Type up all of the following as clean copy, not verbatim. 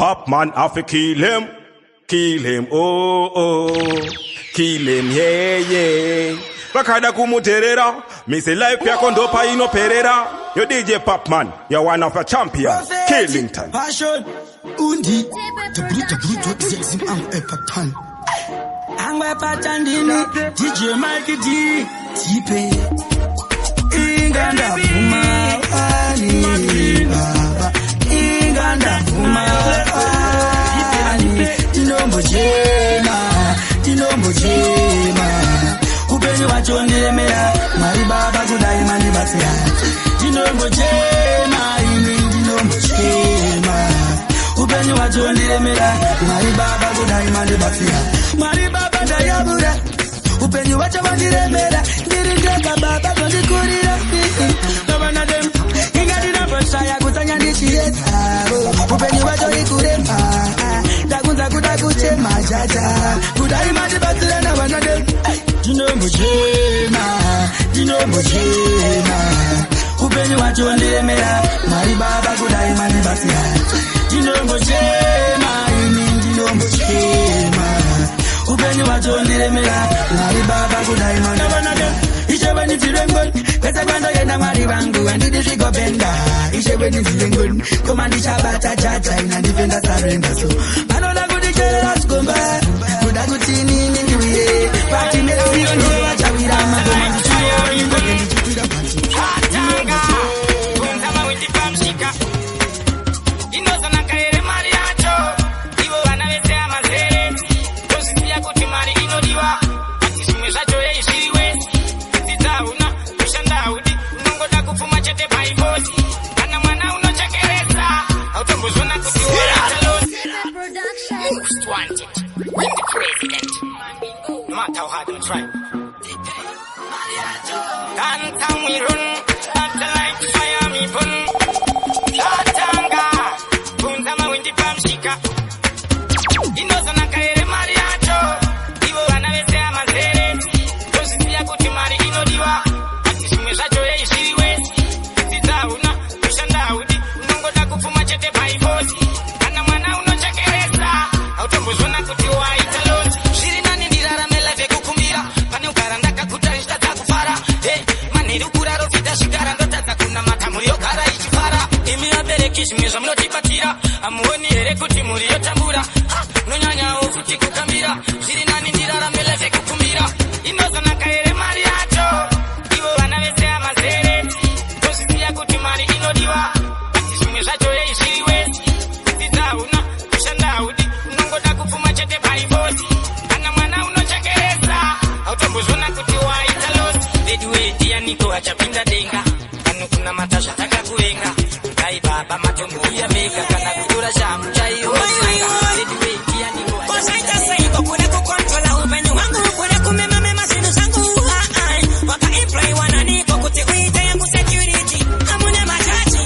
Pop man have to kill him, oh oh, kill him, yeah. Bakada kumuterera, me say life ya kondopa ino perera. Yo DJ Pop man, you're one of a champion, Killington. Passion, undi, the brutal sexy patan. Angwa patan dini, DJ Mikey D, Tipe. Inganda fuma, ali baba. Inganda fuma, ali. Tinombo jema. Upeni wachonde mea, mari baba kudai mani batia. Tinombo jema, tinombo jema. Upeni wachonde mea, mari baba kudai mani batia. Mari baba dayabura. Upeni wachonde mea, dirindeka baba kondi kurira. Nobana dem, ingadina boshaya kutanya nishieta. Upeni wachonde kurema, dagunza kudakuchema jaja. Kudai mani batia na wana dem. Tinombo jema. Upeni wachonde mea, mari baba kudai mani batia. Tinombo jema. Upeni wachonde mea, mari baba kudai mani batia. Ishebeni tirengon, pesa kwando yena mari wangu, andidi shigo benda. Ishebeni tirengon, komandi shabata chacha, inadifenda sarenda so. Manola kudikere laskumba, kudakutini ningiwe. Pati mezi ono wachawira magomandi chuyo, ingokendi chitira pati. Katanga, kunzama windi pamshika. Inozo nakaere mari acho, iwo wanaweze amazere. Tosisi ya kuti mari inodiwa, ati shimwe shacho ye ishiriwe. Titauna, ushandaudi, unongoda kufuma chete paibosi. Kana mwana unochekereza, autombozona kuti uwaitalosi. Most wanted, when the president. No matter how hard you try. Downtown we run, not like fire me burn. Katanga, kunzama windi pamshika. Inozo nakaere mari acho, iwo wanaweze amazere. Tosisi ya kuti mari inodiwa, ati shimwe shacho ye ishiriwe. Titauna, ushandaudi, unongoda kufuma chete paibosi. Kana mwana unochekereza, autombozona kuti uwaitalosi. Shirinani ndiraramela vekukumbira, pane ukarandaka kutarishta takufara. Maneri kuraro vita shigara ndotadza kuna matamuri yogara ichifara. Imi abereki zvimwe zvamunotibatira, amuoni here kuti muri yotambura. Nonyanyawo futi kukambira, zvirinani ndiraramela vekukumbira. Inozonaka here mari yacho, ivo vana vese amazere. Tozviziya kuti mari inodiwa, asi zvimwe zvacho yeizviriwe. Dzidzauna, kushandaudi, unongoda kupfuma chete paibosi. Kana mwana unochekereza, autombozona kuti waita losi. Vedue ndianiko achapinda denga, pano kuna matasha takakuvenga. Dai baba matombo uya vega, kana kutora shamu chaiyo. Vedue ndianiko kosaita seiko kune kukontrola upenyu wangu, kune kumema zvinhu zvangu. Wakaemploy wananiko kuti uite yangu security. Amune machachi,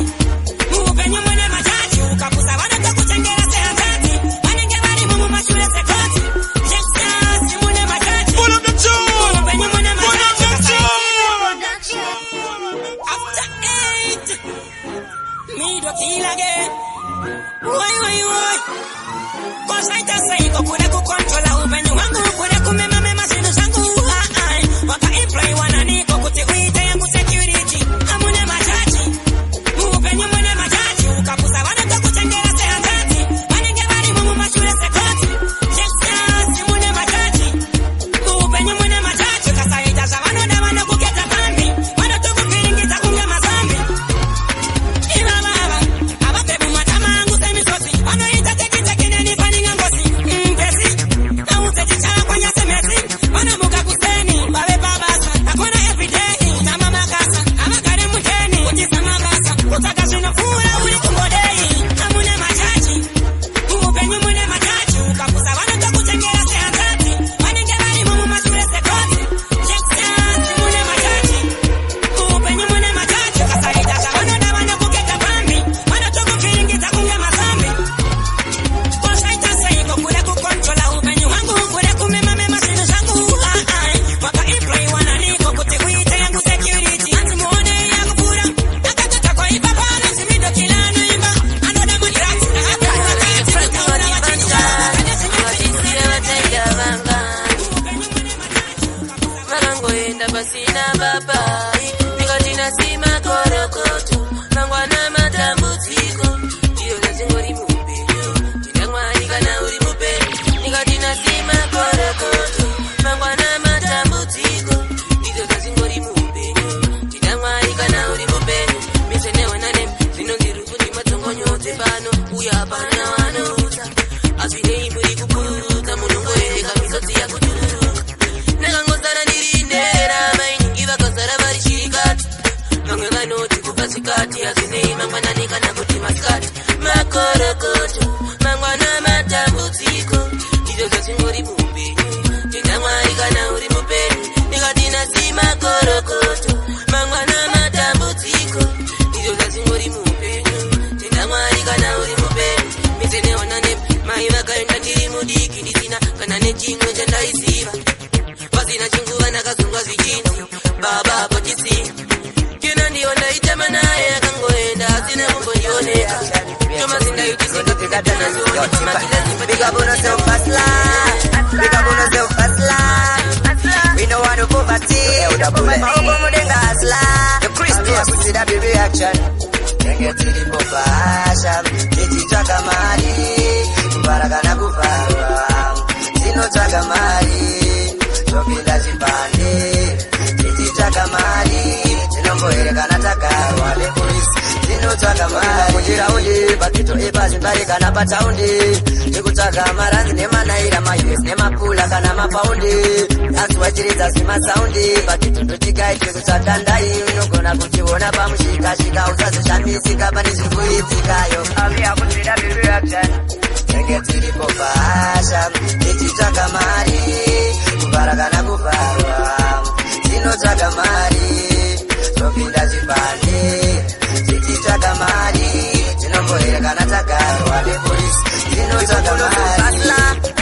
upenyu mune machachi. Ukapusa vanotokuchengera sehatati, vanenge vari mumashure sekoti. Yes, mune machachi. Upenyu mune machachi. After 8, me do kill again. Woi. Kosaita seiko kune kukontrola upenyu wangu, kune kumema zvinhu zvangu. Wakaemploy wananiko kuti uite yangu security. Amune machachi, upenyu mune machachi. Ukapusa vanotokuchengera sehatati, vanenge vari mumashure sekoti. Yes, mune machachi. Upenyu mune machachi. Kasaita zvavanoda vanokuketa pambi, vanotokupiringidza kunge mazambi. Iva baba, avabebu matama angu semisoti, vanoita tekiteki nenipaninga ngosi. Mpesi, apana wanouta asinei muri kuputa munongoereka misodzi yakutururuka ndakangosara ndirinera mainingi vakazara vari chirikati vamwe vanoti kubva chikati asinei mangwanani kana kuti masikati makorokoto mangwana matambudziko ndizvo zvazvingori muupenyu tenda Mwari kana uri mupenyu ndikati nasi makorokoto mangwana matambudziko ndizvo zvazvingori muupenyu tenda Mwari kana uri mupenyu mise neona mai vakaenda ndiri mudiki ndisina kana nechimwe chandaiziva pasina chinguva nakazongwa zvichinzi baba potisi kena ndiyo ndaitama naye akangoenda asina kumbondioneka Big up on yourself, hustler. Big up on yourself, hustler. We know how to poverty. The Christmas, we see that big reaction. Can't get to the popasha. Iti chakamari. Kubarakana kufara. Sino chakamari. Chokila chipande. Iti chakamari. Chinongo erekana takarwa. The police. Sino chakamari. Mujiraundi. Bakito eba zimbari kana pataundi. Nikutsvaga maranzi nemanaira maUS nemapula kana mapaundi asi wachiridza semasaundi pakitondoti kutsvaga ndai unogona kutiona pamushikashika usazvishamisika pane zvirikuidzikayo aviakudzida reaction tenge tiripo bhasha tichitsvaga mari kuvhara kana kuvharwa tinotsvaga mari topinda chipande tichitsvaga mari tinomboerekana tagarwa nepolisi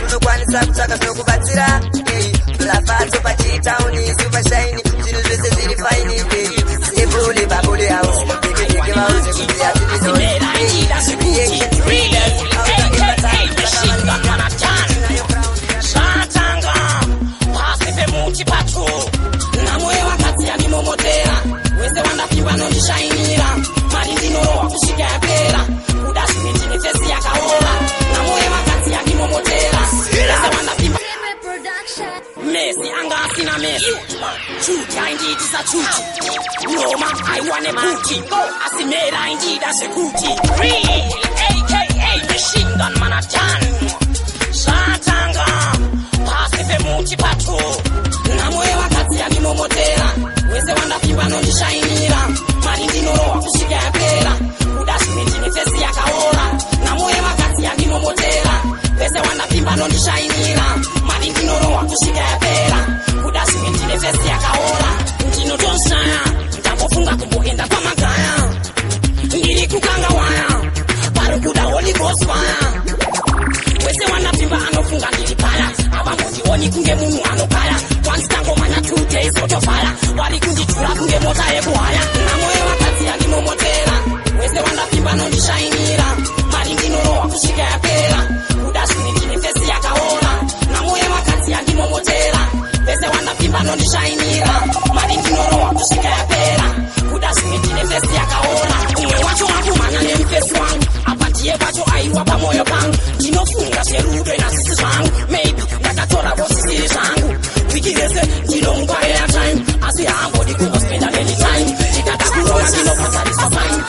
unokwanisa kutsvaka zvinokubatsira lafatso pachitauni supashaini zvinhu zvese zviri faini ebule babule house ekeke vauze kuti Momotera wese wandapiwa nondishainira mari ndinorowa kusvika yapera kuda zvimwe fesi yakaora namoyo vakadzi yandimomotera wese wandapimba mesi anga asina mesi chuti aindiitisa chuti noma aiwane kuti asimera aindiida zvekuti aka machine gun manatan zvatanga pasi pemuti pato namoyo vakadzi yandimomotera wese wandapimba nondishainira mari ndinorowa kusvika yapera kuda zvimwe fesi yakaora namoyo vakadzi yandimomotera wese wandapimba nondishainira mari ndinorowa kusvika yapera kuda zvimwe fesi yakaora ndinotoshaya ndangofunga kumboenda kwamagaya ndiri kukanga waya pari kuda Holy Ghost fire wese wandapimba anofunga ndiri paya avambondioni kunge munhu anokaya wanzitangomanya 2 days otofaya vari kunditura kunge mota yekuhaya namoyo vakadzi yandimomotera wese wandapimba nondishainira mari ndinorowa kusvika yapera kuda zvimwe fesi yakaora namoyo vakadzi yandimomotera wese wandapimba nondishainira mari ndinorowa kusvika yapera kuda zvimwe fesi yakaora umwe wacho wakumhanya nemufesi wangu apa ndiye pacho aiwa pamoyo pangu ndinofunga zverudo inazvisi zvangu maybe ndakatora vosisiri zvangu wiki rese ndinomupa airtime asi haambodi kungospenda any time ndikada kuona ndinobhadhariswa fine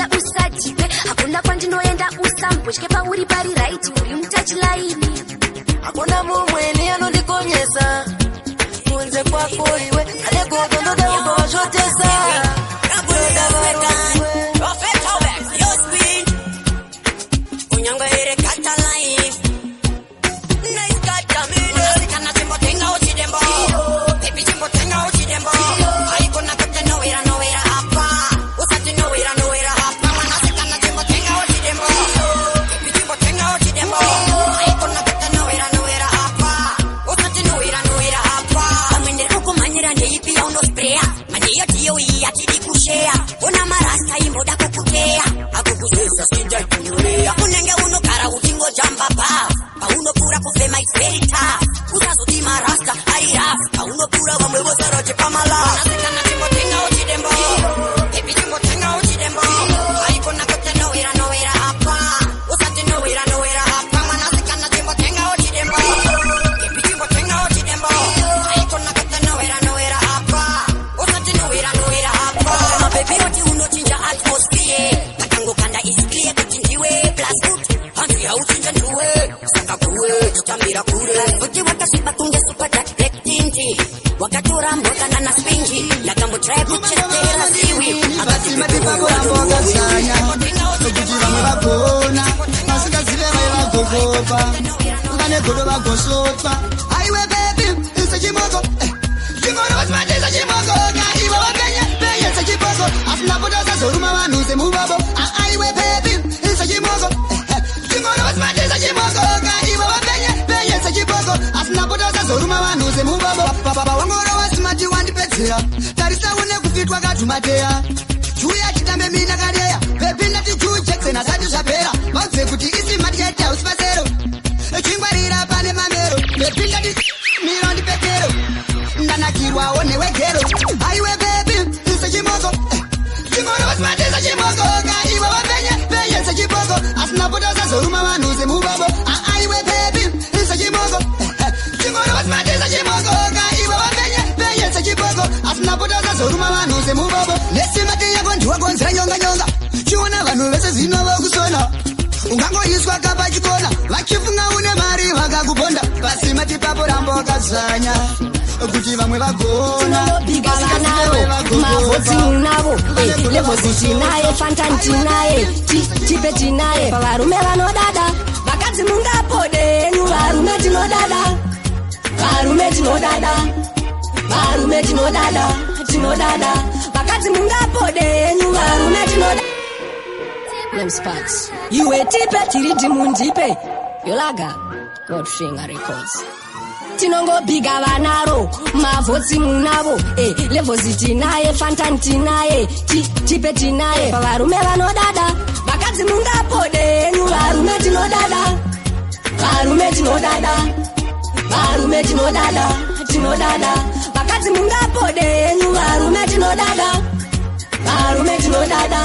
kwandinoenda usajipe, hakuna kwandinoenda usambwechke, pauri pari right uri mutachilaini. Hakuna mumweni anondikonyesa kunze kwako iwe ale gogo ndoda ungozvotesa Goldfinger Records. Tinongo biga vanaro, mavotsi munavo, levels tinaye, Fantan tinaye, tipe tinaye, pavarume vanodada, vakadzi mungapode, varume tinodada, varume tinodada, varume tinodada, tinodada, vakadzi mungapode, varume tinodada, varume tinodada,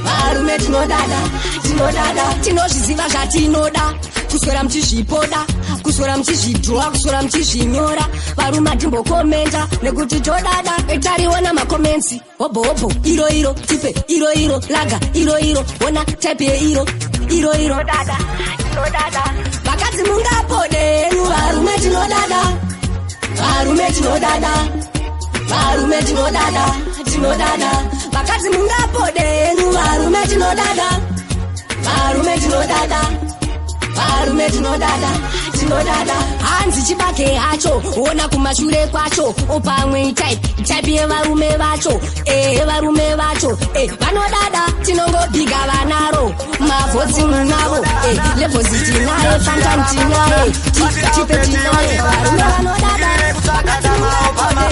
varume tinodada, tinodada, tinozviziva zvatinoda. Kuswera mchizvipoda, kuswera mchizvidhrowa, kuswera mchizvinyora, varume atimbokomenta nekuti todada. Etariona makomensi hobo hobo, iro tipe iro laga iro ona type ye iro dada tinodada. Vakadzi mungapode, varume tinodada, varume tinodada, varume tinodada, tinodada. Vakadzi mungapode, varume tinodada, varume tinodada, varume tinodada, tinodada. Hanzi chibake hacho, ona kumashure kwacho, opamwe type yevarume vacho, varume vacho, vanodada. Tinongo biga vanaro, mavotsi munavo, levels tinaye, Fantan tinaye, tipe tinaye, varume vanodada. Vakadzi mungapode,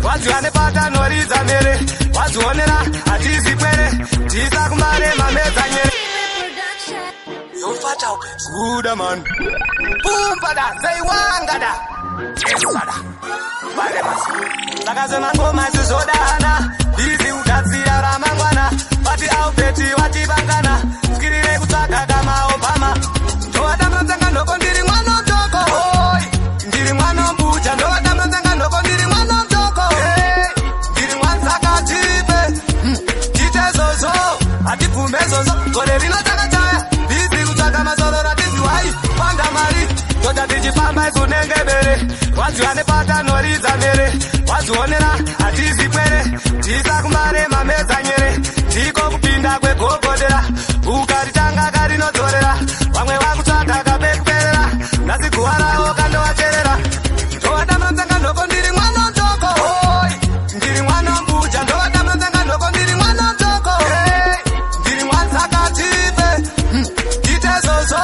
Waziwane pata noriza mere, wazionera atizi kwere, tiza kumare mameza nyere. Yo fata, good man. Boom pada, say wangada. sada bare basi saka semangoma zizodana izi ugadzira ramangwana vati aupeti vatibangana skirire kutsvaga kama Obama ndovatambanzanga nhoko ndiri mwana mutoko ndiri mwana mbuja ndovatambanzanga nhoko ndiri mwana mutoko ndiri mwanzakatipe titezozo hatibvume zozo gore rinotakataya bizi kutsvaga mazoro ratiziwai panda mari tota tichifamba isunengebere wadziwa nepata noridza mere wadzionera hatizi kwere tisakumbare mamedza nyere tiko kupinda kwegogodera ukaritanga karinodzorera vamwe vakutsvaga kapekuperera nhasi guva ravo kandovacherera ndovatambanzanga nhoko ndiri mwana mutoko ndiri mwana mbuja ndovatambanzanga nhoko ndiri mwana mutoko ndiri mwanzakatipe titezozo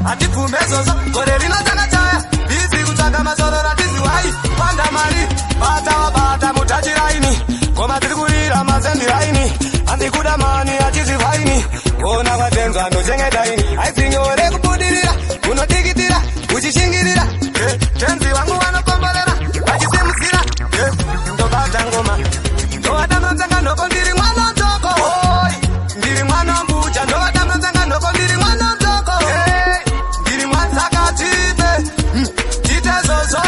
hatibvume zozo gore rinotakataya bizi kutsvaga masoro ratiziwai panda mari bata wabata mutachiraini ngoma tiri kurira mazendiraini handikuda mani hatizivaini kuona kwatenzwa ndochengetaini aizinyore kubudirira unodikitira uchishingirira tenzi wangu vanokomborera vachisimusira ndobata ngoma ndovatambanzanga nhoko ndiri mwana mutoko ndiri mwana mbuja ndovatambanzanga nhoko ndiri mwana mutoko ndiri mwanzakatipe titezozo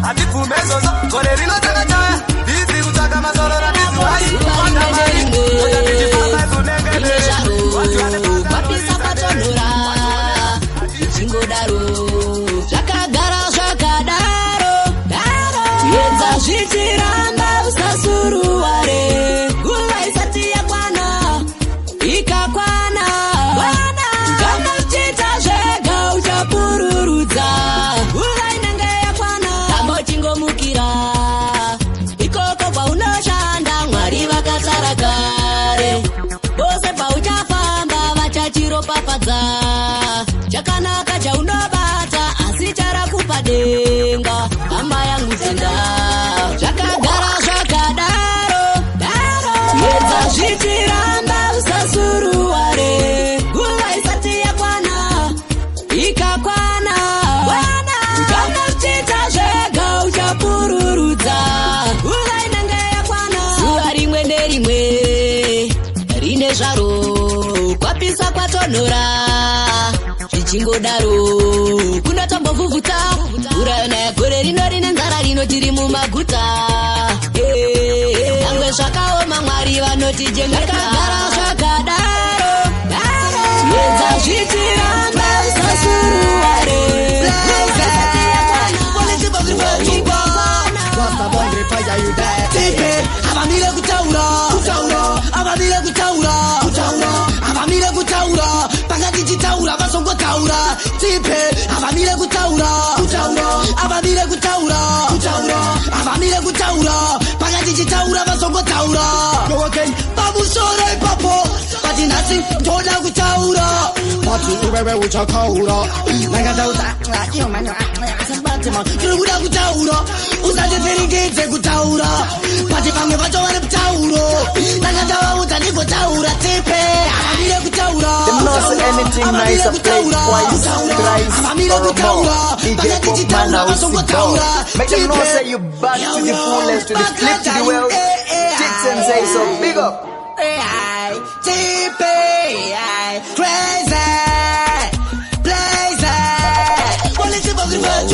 hatibvume zozo gore rinotakataya bizi kutsvaga masoro ratiziwai panda mari totatichifamba isunengebere kwapisa patonhora ichingodaro zvakagara zvakadaro edza zvichiramba usasuruware nguva isati yakwana ikakwana kana uchiita zvega uchapururudza nguva inenge yakwana kama uchingomukira ikoko kwaunoshanda mwari vakasara kare vose pauchafamba vachachiropafadza chakanaka chaunobata asi charakupa denga hama yangu zenda zvakagara zvakadaro edza zvichiramba usasuruware nguva isati yakwana ikakwana kana uchiita zvega uchapururudza nguva inenge yakwana zuva rimwe nerimwe rine zvaro kwapisa kwatonhora zvichingodaro kunotombovhuvhuta mvura yona yagore rino rine nzara rinotiri mumaguta nyangwe zvakaoma mwari vanotijengekagara zvakadaro edza zvichiramba usasuruware avamire kutaura avamire kutaura pakati chitaura vasongotaura tipe avamire kutaura avamire kutaura avamire kutaura pakati chitaura vasongotaura pamusoro ipapo pati nhasi ndoda kutaura pati iwewe uchakaura nangatauza tiri kuda kutaura usandivhiringidze kutaura pati vamwe vacho vari kutauro nangatavaudza ndigotaura tipe avamire kutaura avamire kutaura pakati chitaura vasongotaura you back to the fullest, to the flip to the well. Chicks and say so. Big up. Crazy, blaze, police of the world.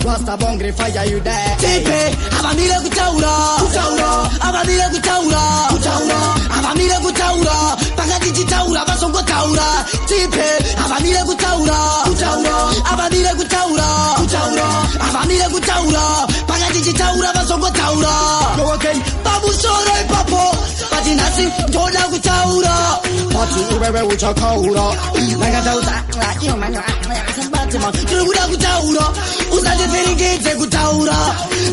Rasta bongre fire you there. Tipe, avamire kutaura, avamire kutaura, avamire kutaura, pakati chitaura vasongotaura. Tipe, avamire kutaura, avamire kutaura, avamire kutaura, pakati chitaura vasongotaura. Pamusoro ipapo, pati nhasi ndoda kutaura. Pati iwewe uchakaura, nangatauza tiri kuda kutaura usandivhiringidze kutaura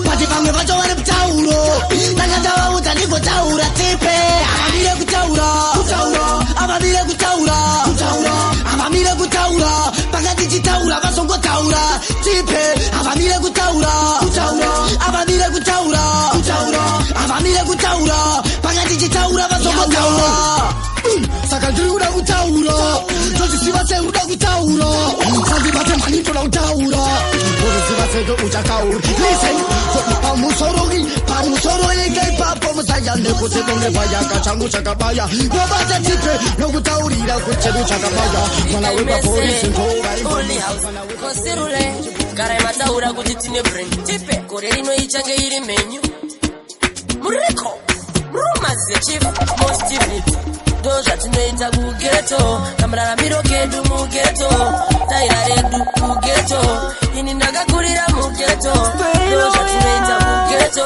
pati vamwe vacho vari kutauro nangatavaudza ndigotaura tipe avamire kutaura avamire kutaura avamire kutaura pakati chitaura vasongotaura tipe avamire kutaura avamire kutaura avamire kutaura pakati chitaura vasongotaura Saka ndiri kuda kutaura toziziva sei uda kutaura sandibate mani toda kutaura uziziva seke uchakaura listen pamusoro ike ipapo musaya nekuti donevayaka changu chakabaya nobate tipe nokutaurira kuchedu chakabaya mwana wepapolisi kosirule gara mataura kuti tine brain tipe kore rino ichange iri menyu muriko rumaze chief most ndo zvatinoita kugeto kamuraramiro kedu mugeto taira redu mugeto ini ndakakurira mugeto ndo zvatinoita kugeto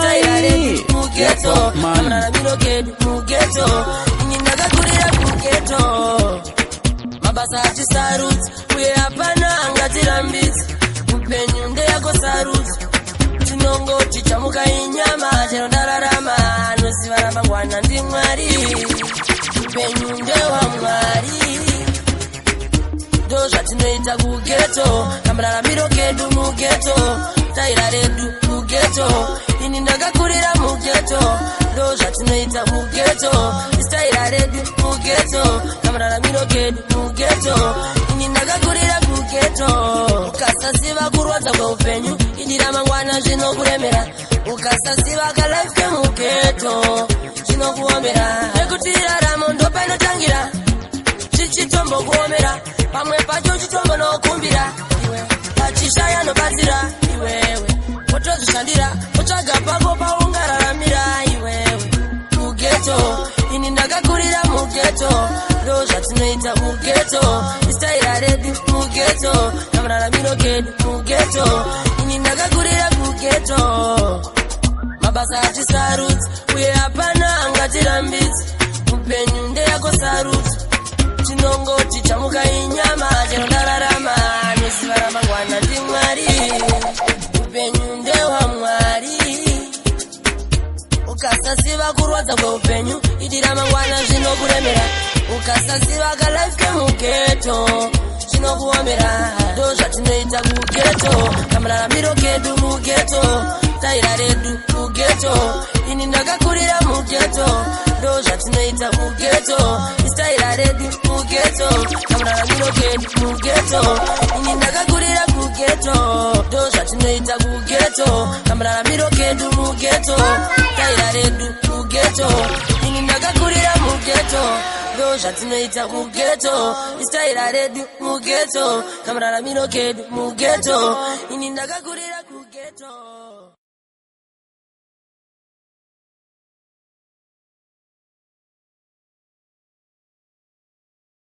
taira redu mugeto kamuraramiro kedu mugeto ini ndakakurira mugeto mabasa achisarudzi uye hapana angatirambidzi upenyu ndeyako sarudzi tinongoti chamuka inyama chero ndararama anoziva ramangwana ndi Mwari upenyu ndewamwari ndo zvatinoita kugeto kamuraramiro kedu mugeto taira redu mugeto ini ndakakurira mugeto ndo zvatinoita kugeto taira redu mugeto kamuraramiro kedu mugeto ini ndakakurira mugeto ukasasiva kurwadza kweupenyu ini ramangwana zvinokuremera ukasasiva kalife kemugeto zvinokuomera nekuti raramo ndopainotangira chichitombokuomera pamwe pacho chitombonokumbira iwe pachishaya nobatsira iwewe wotozvishandira wotsvaga pako paungararamira iwewe mugeto ini ndakakurira mugeto ndo zvatinoita mugeto istaira redu mugeto kamuraramiro kedu mugeto ini ndakakurira mugeto mabasa achisarudzi uye hapana angatirambidzi upenyu ndeyako sarudzi tinongoti chamuka inyama chero ndararama anoziva ramangwana ndi Mwari upenyu ndewamwari ukasasiva kurwadza kweupenyu idi ramangwana zvinokuremera ukasasiva kalife kemugeto zvinokuomera ndo zvatinoita kugeto kamuraramiro kedu mugeto taira redu mugeto ini ndakakurira mugeto ndo zvatinoita mugeto istaira redu mugeto kamuraramiro kedu mugeto ini ndakakurira mugeto ndo zvatinoita kugeto kamuraramiro kedu mugeto taira redu mugeto ini ndakakurira mugeto ndo zvatinoita kugeto istaira redu mugeto kamuraramiro kedu mugeto ini ndakakurira kugeto